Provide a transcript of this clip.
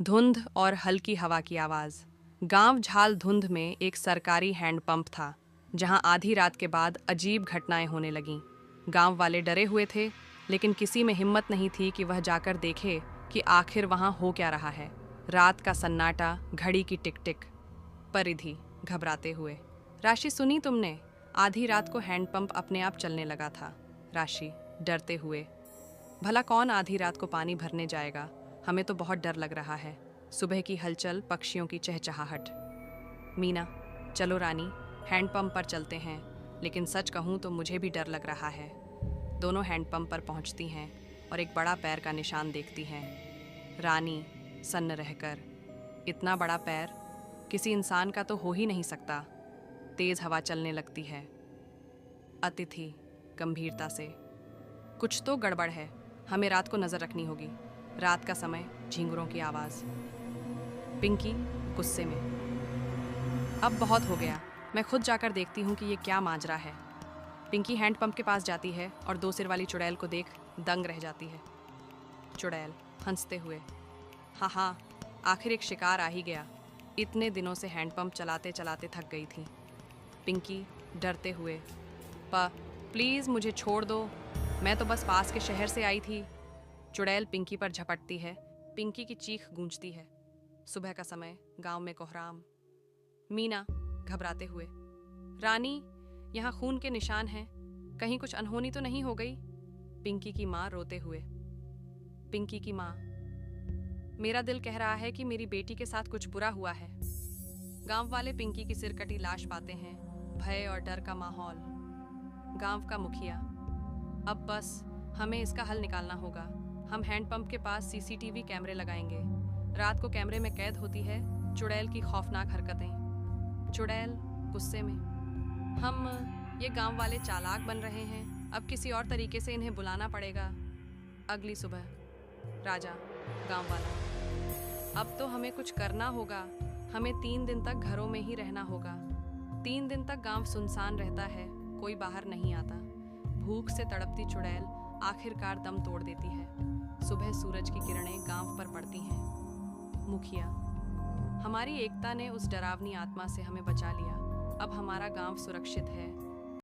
धुंध और हल्की हवा की आवाज़। गांव झाल धुंध में एक सरकारी हैंडपंप था, जहां आधी रात के बाद अजीब घटनाएं होने लगीं। गांव वाले डरे हुए थे, लेकिन किसी में हिम्मत नहीं थी कि वह जाकर देखे कि आखिर वहां हो क्या रहा है। रात का सन्नाटा, घड़ी की टिक टिक। परिधि घबराते हुए। राशि, सुनी तुमने? आधी रात को हैंडपंप अपने आप चलने लगा था। राशि डरते हुए। भला कौन आधी रात को पानी भरने जाएगा? हमें तो बहुत डर लग रहा है। सुबह की हलचल, पक्षियों की चहचहाहट। मीना, चलो रानी, हैंडपंप पर चलते हैं। लेकिन सच कहूँ तो मुझे भी डर लग रहा है। दोनों हैंडपंप पर पहुंचती हैं और एक बड़ा पैर का निशान देखती हैं। रानी सन्न रहकर, इतना बड़ा पैर किसी इंसान का तो हो ही नहीं सकता। तेज हवा चलने लगती है। अतिथि गंभीरता से, कुछ तो गड़बड़ है, हमें रात को नजर रखनी होगी। रात का समय, झींगुरों की आवाज। पिंकी गुस्से में, अब बहुत हो गया, मैं खुद जाकर देखती हूँ कि ये क्या माजरा है। पिंकी हैंडपंप के पास जाती है और दो सिर वाली चुड़ैल को देख दंग रह जाती है। चुड़ैल हंसते हुए, हाँ हाँ, आखिर एक शिकार आ ही गया। इतने दिनों से हैंडपंप चलाते चलाते थक गई थी। पिंकी डरते हुए, प्लीज़ मुझे छोड़ दो, मैं तो बस पास के शहर से आई थी। चुड़ैल पिंकी पर झपटती है। पिंकी की चीख गूंजती है। सुबह का समय, गांव में कोहराम। मीना घबराते हुए, रानी, यहाँ खून के निशान हैं, कहीं कुछ अनहोनी तो नहीं हो गई? पिंकी की माँ रोते हुए। पिंकी की माँ, मेरा दिल कह रहा है कि मेरी बेटी के साथ कुछ बुरा हुआ है। गांव वाले पिंकी की सिरकटी लाश पाते हैं। भय और डर का माहौल। गांव का मुखिया, अब बस हमें इसका हल निकालना होगा। हम हैंडपंप के पास सीसीटीवी कैमरे लगाएंगे। रात को कैमरे में कैद होती है चुड़ैल की खौफनाक हरकतें। चुड़ैल गुस्से में, हम ये गांव वाले चालाक बन रहे हैं, अब किसी और तरीके से इन्हें बुलाना पड़ेगा। अगली सुबह, राजा गांव वाला, अब तो हमें कुछ करना होगा। हमें 3 दिन तक घरों में ही रहना होगा। 3 दिन तक गांव सुनसान रहता है, कोई बाहर नहीं आता। भूख से तड़पती चुड़ैल आखिरकार दम तोड़ देती है। सुबह सूरज की किरणें गांव पर पड़ती हैं। मुखिया, हमारी एकता ने उस डरावनी आत्मा से हमें बचा लिया। अब हमारा गांव सुरक्षित है।